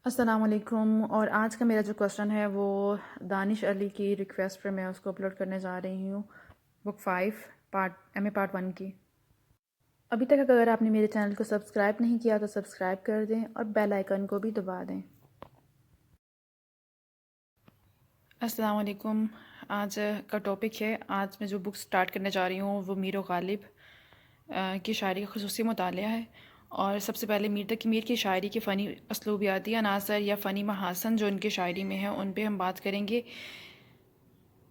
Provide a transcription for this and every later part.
السلام علیکم، اور آج کا میرا جو کوسچن ہے وہ دانش علی کی ریکویسٹ پر میں اس کو اپلوڈ کرنے جا رہی ہوں، بک 5 پارٹ 1 کی۔ ابھی تک اگر آپ نے میرے چینل کو سبسکرائب نہیں کیا تو سبسکرائب کر دیں اور بیل آئیکن کو بھی دبا دیں۔ السلام علیکم، آج کا ٹاپک ہے، آج میں جو بک سٹارٹ کرنے جا رہی ہوں وہ میر و غالب کی شاعری کا خصوصی مطالعہ ہے۔ اور سب سے پہلے میر کی شاعری کے فنی اسلوبیاتی عناصر یا فنی محاسن جو ان کی شاعری میں ہیں ان پہ ہم بات کریں گے۔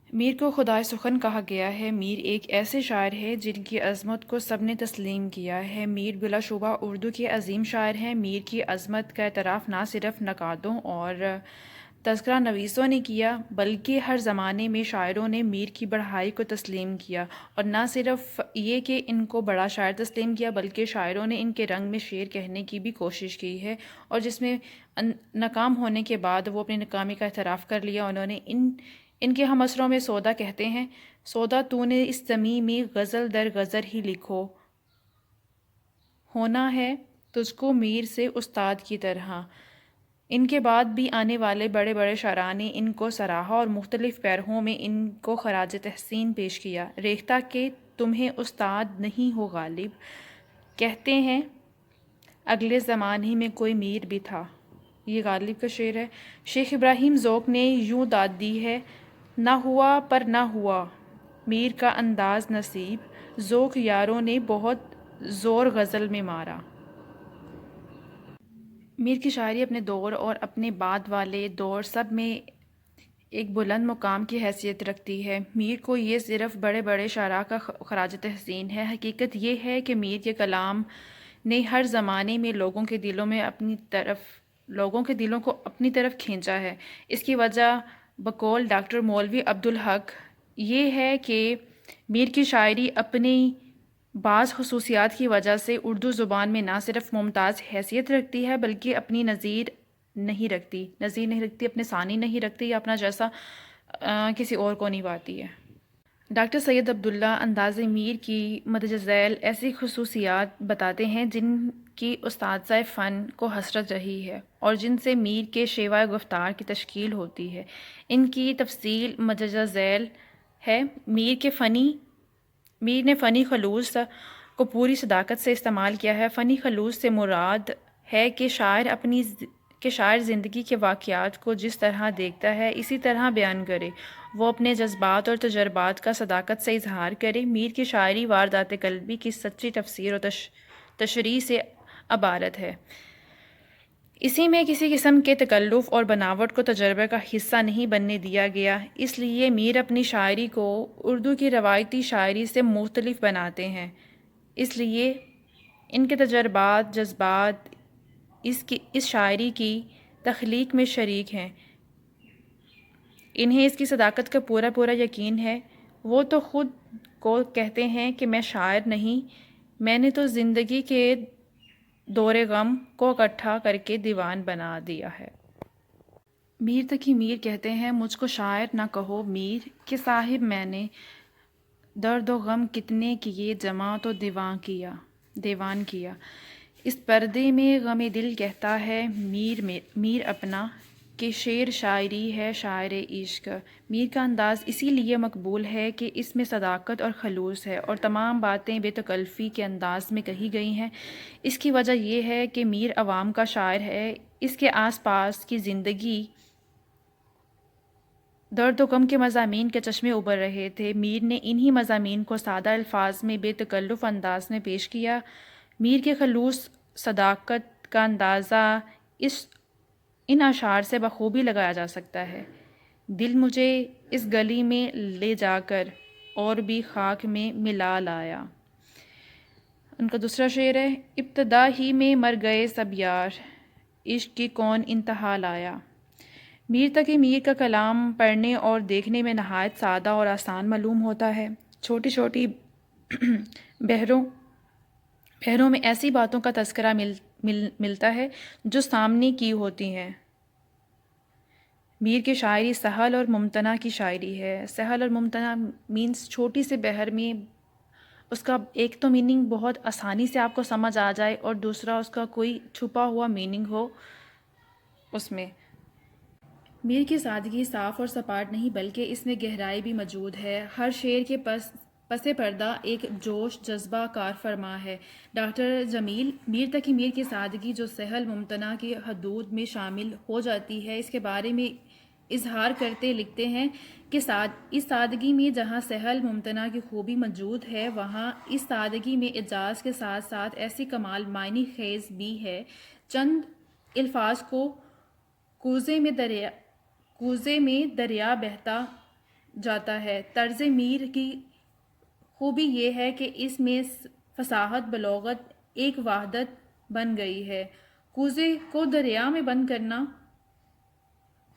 میر کو خدائے سخن کہا گیا ہے۔ میر ایک ایسے شاعر ہے جن کی عظمت کو سب نے تسلیم کیا ہے۔ میر بلا شبہ اردو کے عظیم شاعر ہیں۔ میر کی عظمت کا اعتراف نہ صرف نقادوں اور تذکرہ نویسوں نے کیا بلکہ ہر زمانے میں شاعروں نے میر کی بڑائی کو تسلیم کیا، اور نہ صرف یہ کہ ان کو بڑا شاعر تسلیم کیا بلکہ شاعروں نے ان کے رنگ میں شعر کہنے کی بھی کوشش کی ہے، اور جس میں ناکام ہونے کے بعد وہ اپنی ناکامی کا اعتراف کر لیا۔ انہوں نے ان کے ہم عصروں میں سودا کہتے ہیں، سودا تو نے اس زمیں میں غزل در غزل ہی لکھو، ہونا ہے تجھ کو میر سے استاد کی طرح۔ ان کے بعد بھی آنے والے بڑے بڑے شاعراں نے ان کو سراہا اور مختلف پیرہوں میں ان کو خراج تحسین پیش کیا۔ ریختہ کہ تمہیں استاد نہیں ہو غالب، کہتے ہیں اگلے زمانے میں کوئی میر بھی تھا۔ یہ غالب کا شعر ہے۔ شیخ ابراہیم ذوق نے یوں داد دی ہے، نہ ہوا پر نہ ہوا میر کا انداز نصیب، ذوق یاروں نے بہت زور غزل میں مارا۔ میر کی شاعری اپنے دور اور اپنے بعد والے دور سب میں ایک بلند مقام کی حیثیت رکھتی ہے۔ میر کو یہ صرف بڑے بڑے شاعراں کا خراج تحسین ہے۔ حقیقت یہ ہے کہ میر کے کلام نے ہر زمانے میں لوگوں کے دلوں کو اپنی طرف کھینچا ہے۔ اس کی وجہ بقول ڈاکٹر مولوی عبدالحق یہ ہے کہ میر کی شاعری اپنی بعض خصوصیات کی وجہ سے اردو زبان میں نہ صرف ممتاز حیثیت رکھتی ہے بلکہ اپنی نظیر نہیں رکھتی، اپنے ثانی نہیں رکھتی، یا اپنا جیسا کسی اور کو نہیں پاتی ہے۔ ڈاکٹر سید عبداللہ انداز میر کی مدح ذیل ایسی خصوصیات بتاتے ہیں جن کی اساتذہ فن کو حسرت رہی ہے اور جن سے میر کے شیوہ گفتار کی تشکیل ہوتی ہے۔ ان کی تفصیل مدح ذیل ہے۔ میر نے فنی خلوص کو پوری صداقت سے استعمال کیا ہے۔ فنی خلوص سے مراد ہے کہ شاعر زندگی کے واقعات کو جس طرح دیکھتا ہے اسی طرح بیان کرے، وہ اپنے جذبات اور تجربات کا صداقت سے اظہار کرے۔ میر کی شاعری واردات قلبی کی سچی تفسیر و تشریح سے عبارت ہے۔ اسی میں کسی قسم کے تکلف اور بناوٹ کو تجربے کا حصہ نہیں بننے دیا گیا۔ اس لیے میر اپنی شاعری کو اردو کی روایتی شاعری سے مختلف بناتے ہیں، اس لیے ان کے تجربات، جذبات اس شاعری کی تخلیق میں شریک ہیں۔ انہیں اس کی صداقت کا پورا یقین ہے۔ وہ تو خود کو کہتے ہیں کہ میں شاعر نہیں، میں نے تو زندگی کے دور غم کو اکٹھا کر کے دیوان بنا دیا ہے۔ میر تقی میر کہتے ہیں، مجھ کو شاعر نہ کہو میر، کہ صاحب میں نے درد و غم کتنے کیے جمع تو دیوان کیا۔ اس پردے میں غم دل کہتا ہے میر اپنا، کہ شعر شاعری ہے شاعر عشق۔ میر کا انداز اسی لیے مقبول ہے کہ اس میں صداقت اور خلوص ہے، اور تمام باتیں بے تکلفی کے انداز میں کہی گئی ہیں۔ اس کی وجہ یہ ہے کہ میر عوام کا شاعر ہے۔ اس کے آس پاس کی زندگی، درد و غم کے مضامین کے چشمے ابھر رہے تھے۔ میر نے انہی مضامین کو سادہ الفاظ میں بے تکلف انداز میں پیش کیا۔ میر کے خلوص صداقت کا اندازہ ان اشعار سے بخوبی لگایا جا سکتا ہے۔ دل مجھے اس گلی میں لے جا کر اور بھی خاک میں ملا لایا۔ ان کا دوسرا شعر ہے، ابتدا ہی میں مر گئے سب یار، عشق کی کون انتہا لایا۔ میر تقی میر کا کلام پڑھنے اور دیکھنے میں نہایت سادہ اور آسان معلوم ہوتا ہے۔ چھوٹی چھوٹی بحروں میں ایسی باتوں کا تذکرہ ملتا ہے جو سامنے کی ہوتی ہیں۔ میر کی شاعری سہل اور ممتنع کی شاعری ہے۔ سہل اور ممتنع مینس چھوٹی سے بحر میں اس کا ایک تو میننگ بہت آسانی سے آپ کو سمجھ آ جائے، اور دوسرا اس کا کوئی چھپا ہوا میننگ ہو اس میں میر کی سادگی صاف اور سپاٹ نہیں بلکہ اس میں گہرائی بھی موجود ہے۔ ہر شعر کے پس پردہ ایک جوش جذبہ کار فرما ہے۔ ڈاکٹر جمیل میر تقی میر کی سادگی جو سہل ممتنع کی حدود میں شامل ہو جاتی ہے، اس کے بارے میں اظہار کرتے لکھتے ہیں کہ اس سادگی میں جہاں سہل ممتنع کی خوبی موجود ہے، وہاں اس سادگی میں اعجاز کے ساتھ ساتھ ایسی کمال معنی خیز بھی ہے۔ چند الفاظ کو کوزے میں دریا بہتا جاتا ہے۔ طرز میر کی خوبی یہ ہے کہ اس میں فصاحت بلاغت ایک وحدت بن گئی ہے۔ کوزے کو دریا میں بند کرنا،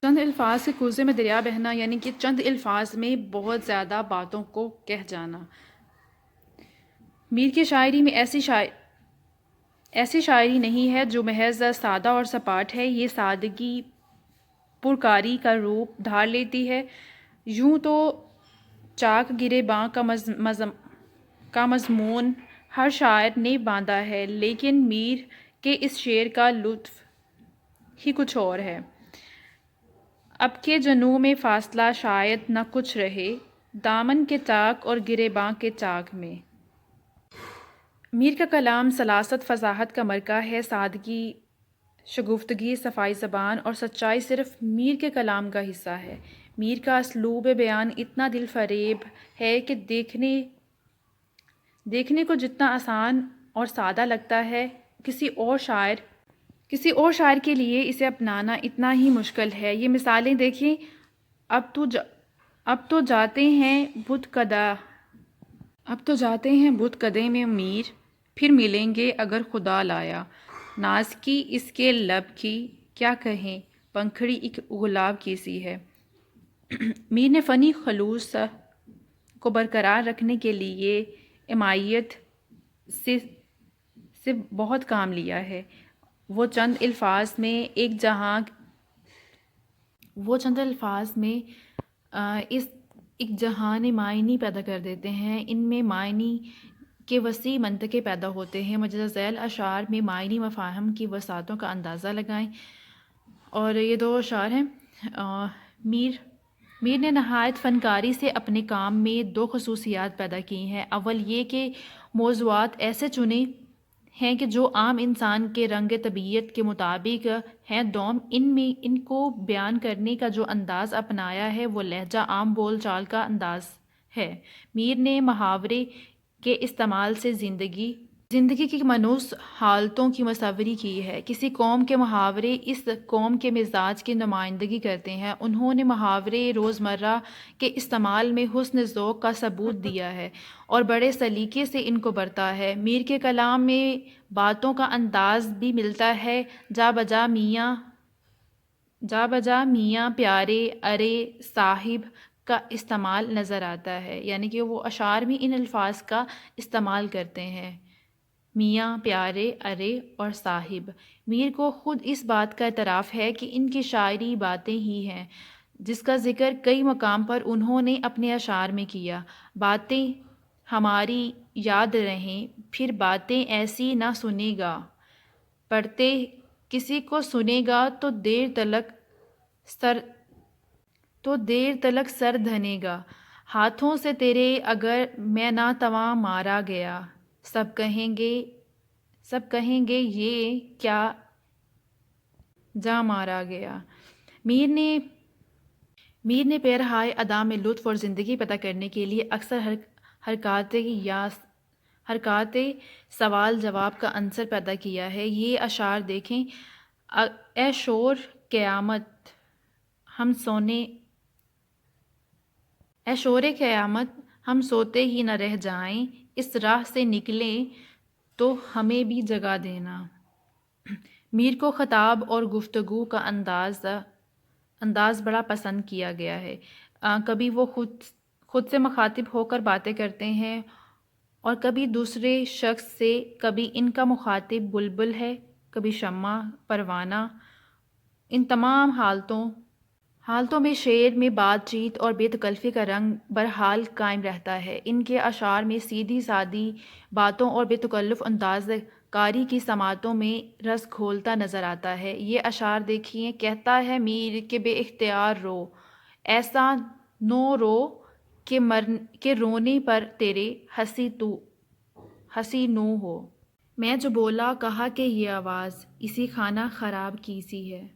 چند الفاظ کے کوزے میں دریا بہنا، یعنی کہ چند الفاظ میں بہت زیادہ باتوں کو کہہ جانا۔ میر کی شاعری میں ایسی شاعری نہیں ہے جو محض سادہ اور سپاٹ ہے۔ یہ سادگی پرکاری کا روپ دھار لیتی ہے۔ یوں تو چاک گریباں کا مضمون ہر شاعر نے باندھا ہے، لیکن میر کے اس شعر کا لطف ہی کچھ اور ہے۔ اب کے جنوں میں فاصلہ شاید نہ کچھ رہے، دامن کے چاک اور گریباں کے چاک میں۔ میر کا کلام سلاست فصاحت کا مرکہ ہے۔ سادگی، شگفتگی، صفائی زبان اور سچائی صرف میر کے کلام کا حصہ ہے۔ میر کا اسلوب بیان اتنا دل فریب ہے کہ دیکھنے کو جتنا آسان اور سادہ لگتا ہے، کسی اور شاعر کے لیے اسے اپنانا اتنا ہی مشکل ہے۔ یہ مثالیں دیکھیں۔ اب تو جاتے ہیں بت کدے میں میر، پھر ملیں گے اگر خدا لایا۔ ناز کی اس کے لب کی کیا کہیں، پنکھڑی ایک گلاب کی سی ہے۔ میر نے فنی خلوص کو برقرار رکھنے کے لیے امائیت سے بہت کام لیا ہے۔ وہ چند الفاظ میں ایک جہان معنی پیدا کر دیتے ہیں۔ ان میں معنی کے وسیع منطقے پیدا ہوتے ہیں۔ مجزا ذیل اشعار میں معنی مفاہیم کی وسعتوں کا اندازہ لگائیں۔ اور یہ دو اشعار ہیں۔ میر نے نہایت فنکاری سے اپنے کام میں دو خصوصیات پیدا کی ہیں۔ اول یہ کہ موضوعات ایسے چنے ہیں کہ جو عام انسان کے رنگ طبیعت کے مطابق ہیں۔ دوم، ان کو بیان کرنے کا جو انداز اپنایا ہے وہ لہجہ عام بول چال کا انداز ہے۔ میر نے محاورے کے استعمال سے زندگی کی منحوس حالتوں کی مصوری کی ہے۔ کسی قوم کے محاورے اس قوم کے مزاج کی نمائندگی کرتے ہیں۔ انہوں نے محاورے روزمرہ کے استعمال میں حسن ذوق کا ثبوت دیا ہے اور بڑے سلیقے سے ان کو برتا ہے۔ میر کے کلام میں باتوں کا انداز بھی ملتا ہے۔ جا بجا میاں پیارے ارے صاحب کا استعمال نظر آتا ہے، یعنی کہ وہ اشعار میں ان الفاظ کا استعمال کرتے ہیں، میاں، پیارے، ارے اور صاحب۔ میر کو خود اس بات کا اعتراف ہے کہ ان کی شاعری باتیں ہی ہیں، جس کا ذکر کئی مقام پر انہوں نے اپنے اشعار میں کیا۔ باتیں ہماری یاد رہیں، پھر باتیں ایسی نہ سنے گا، پڑھتے کسی کو سنے گا تو دیر تلک سر دھنے گا، ہاتھوں سے تیرے اگر میں نہ تواں مارا گیا، سب کہیں گے یہ کیا جاں مارا گیا۔ میر نے پیرہائے ادا میں لطف اور زندگی پیدا کرنے کے لیے اکثر حرکات سوال جواب کا عنصر پیدا کیا ہے۔ یہ اشعار دیکھیں۔ اے شور قیامت ہم سوتے ہی نہ رہ جائیں، اس راہ سے نکلیں تو ہمیں بھی جگا دینا۔ میر کو خطاب اور گفتگو کا انداز بڑا پسند کیا گیا ہے۔ کبھی وہ خود سے مخاطب ہو کر باتیں کرتے ہیں اور کبھی دوسرے شخص سے۔ کبھی ان کا مخاطب بلبل ہے، کبھی شمع، پروانہ۔ ان تمام حالتوں میں شعر میں بات چیت اور بے تکلفی کا رنگ بہرحال قائم رہتا ہے۔ ان کے اشعار میں سیدھی سادی باتوں اور بے تکلف انداز قاری کی سماعتوں میں رس گھولتا نظر آتا ہے۔ یہ اشعار دیکھیے، کہتا ہے میر کہ بے اختیار رو، ایسا نو رو کہ رونے پر تیرے ہنسی نو ہو۔ میں جو بولا کہا کہ یہ آواز اسی خانہ خراب کی سی ہے۔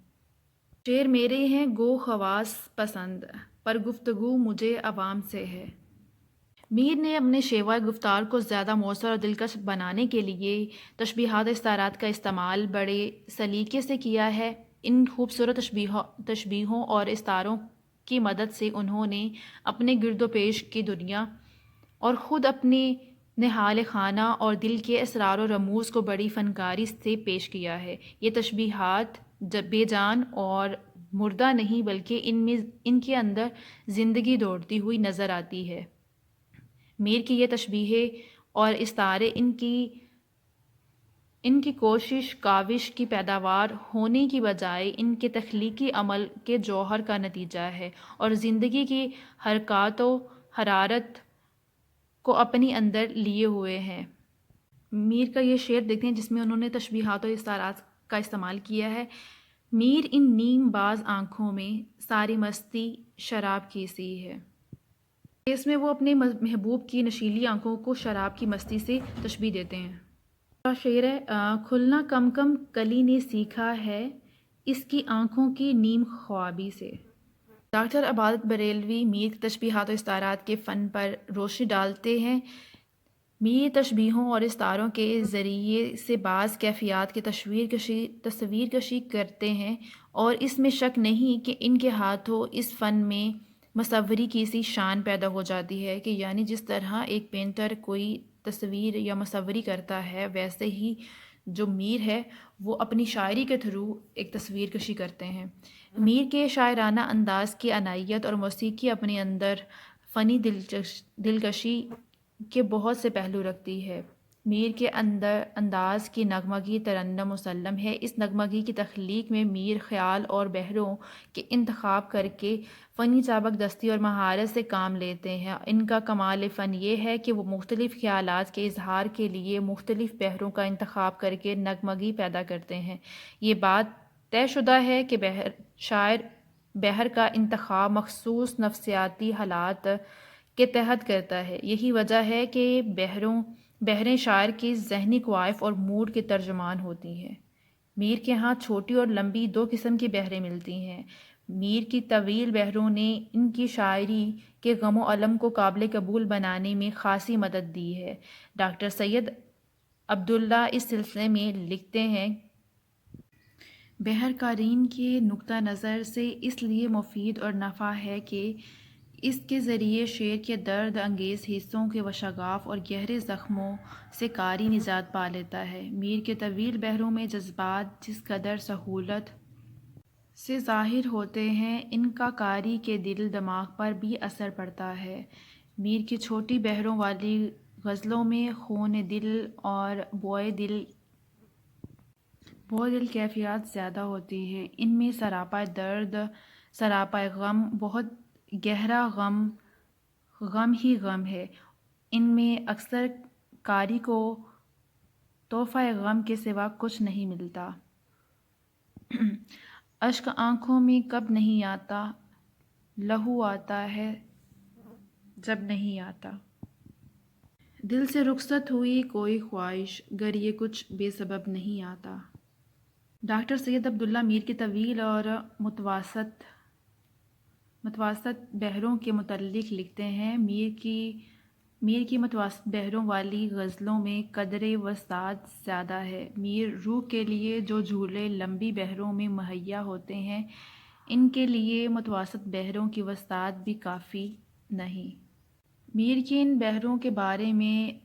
شعر میرے ہیں گو خواص پسند، پر گفتگو مجھے عوام سے ہے۔ میر نے اپنے شیوہ گفتار کو زیادہ مؤثر اور دلکش بنانے کے لیے تشبیہات و استعارات کا استعمال بڑے سلیقے سے کیا ہے۔ ان خوبصورت تشبیہوں اور استعاروں کی مدد سے انہوں نے اپنے گرد و پیش کی دنیا اور خود اپنے نہال خانہ اور دل کے اسرار و رموز کو بڑی فنکاری سے پیش کیا ہے۔ یہ تشبیہات بے جان اور مردہ نہیں، بلکہ ان کے اندر زندگی دوڑتی ہوئی نظر آتی ہے۔ میر کی یہ تشبیہیں اور استعارے ان کی کوشش کاوش کی پیداوار ہونے کی بجائے ان کے تخلیقی عمل کے جوہر کا نتیجہ ہے، اور زندگی کی حرکات و حرارت کو اپنی اندر لیے ہوئے ہیں۔ میر کا یہ شعر دیکھتے ہیں جس میں انہوں نے تشبیہات و استعارات کا استعمال کیا ہے۔ میر ان نیم باز آنکھوں میں ساری مستی شراب کی سی ہے۔ اس میں وہ اپنے محبوب کی نشیلی آنکھوں کو شراب کی مستی سے تشبیہ دیتے ہیں۔ شعر ہے، کھلنا کم کم کلی نے سیکھا ہے اس کی آنکھوں کی نیم خوابی سے۔ ڈاکٹر عبادت بریلوی میر کے تشبیہات و استعارات کے فن پر روشنی ڈالتے ہیں۔ میر تشبیہوں اور استعاروں کے ذریعے سے بعض کیفیات کی تصویر کشی کرتے ہیں، اور اس میں شک نہیں کہ ان کے ہاتھوں اس فن میں مصوری کی سی شان پیدا ہو جاتی ہے کہ یعنی جس طرح ایک پینٹر کوئی تصویر یا مصوری کرتا ہے، ویسے ہی جو میر ہے وہ اپنی شاعری کے تھرو ایک تصویر کشی کرتے ہیں۔ میر کے شاعرانہ انداز کی عنایت اور موسیقی اپنے اندر فنی دلکشی کے بہت سے پہلو رکھتی ہے۔ میر کے انداز کی نغمگی ترنم مسلم ہے۔ اس نغمگی کی تخلیق میں میر خیال اور بحروں کے انتخاب کر کے فنی چابک دستی اور مہارت سے کام لیتے ہیں۔ ان کا کمال فن یہ ہے کہ وہ مختلف خیالات کے اظہار کے لیے مختلف بحروں کا انتخاب کر کے نغمگی پیدا کرتے ہیں۔ یہ بات طے شدہ ہے کہ شاعر بحر کا انتخاب مخصوص نفسیاتی حالات کے تحت کرتا ہے۔ یہی وجہ ہے کہ بحریں شاعر کی ذہنی کوائف اور موڈ کے ترجمان ہوتی ہیں۔ میر کے ہاں چھوٹی اور لمبی دو قسم کی بحریں ملتی ہیں۔ میر کی طویل بحروں نے ان کی شاعری کے غم و الم کو قابل قبول بنانے میں خاصی مدد دی ہے۔ ڈاکٹر سید عبداللہ اس سلسلے میں لکھتے ہیں، بحر قارئین کے نقطہ نظر سے اس لیے مفید اور نافع ہے کہ اس کے ذریعے شعر کے درد انگیز حصوں کے وشگاف اور گہرے زخموں سے قاری نجات پا لیتا ہے۔ میر کے طویل بحروں میں جذبات جس قدر سہولت سے ظاہر ہوتے ہیں، ان کا قاری کے دل دماغ پر بھی اثر پڑتا ہے۔ میر کی چھوٹی بحروں والی غزلوں میں خون دل اور بوئے دل کیفیات زیادہ ہوتی ہیں۔ ان میں سراپا درد، سراپا غم، بہت گہرا غم ہی غم ہے۔ ان میں اکثر قاری کو تحفہ غم کے سوا کچھ نہیں ملتا۔ اشک آنکھوں میں کب نہیں آتا، لہو آتا ہے جب نہیں آتا۔ دل سے رخصت ہوئی کوئی خواہش، گر یہ کچھ بے سبب نہیں آتا۔ ڈاکٹر سید عبداللہ میر کی طویل اور متوسط بحروں کے متعلق لکھتے ہیں، میر کی متوسط بحروں والی غزلوں میں قدر وسعت زیادہ ہے۔ میر روح کے لیے جو جھولے لمبی بحروں میں مہیا ہوتے ہیں، ان کے لیے متوسط بحروں کی وسعت بھی کافی نہیں۔ میر کی ان بحروں کے بارے میں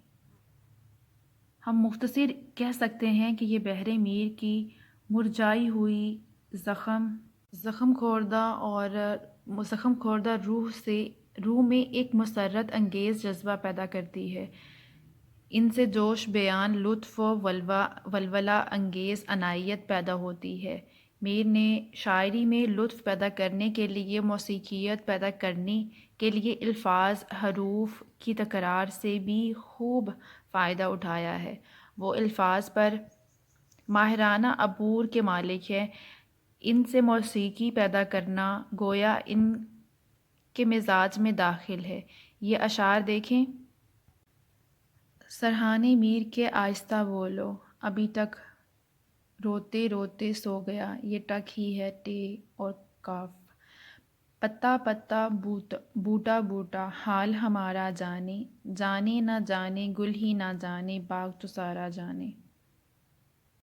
ہم مختصر کہہ سکتے ہیں کہ یہ بحریں میر کی مرجھائی ہوئی زخم خوردہ روح میں ایک مسرت انگیز جذبہ پیدا کرتی ہے۔ ان سے جوش بیان، لطف و ولولہ انگیز عنایت پیدا ہوتی ہے۔ میر نے شاعری میں لطف پیدا کرنے کے لیے، موسیقیت پیدا کرنے کے لیے الفاظ، حروف کی تکرار سے بھی خوب فائدہ اٹھایا ہے۔ وہ الفاظ پر ماہرانہ عبور کے مالک ہے، ان سے موسیقی پیدا کرنا گویا ان کے مزاج میں داخل ہے۔ یہ اشعار دیکھیں: سرہانے میر کے آہستہ بولو، ابھی تک روتے روتے سو گیا، یہ ٹک ہی ہے ٹے اور کاف۔ پتا پتا بوٹا بوٹا حال ہمارا جانے، جانے نہ جانے گل ہی نہ جانے باغ تو سارا جانے۔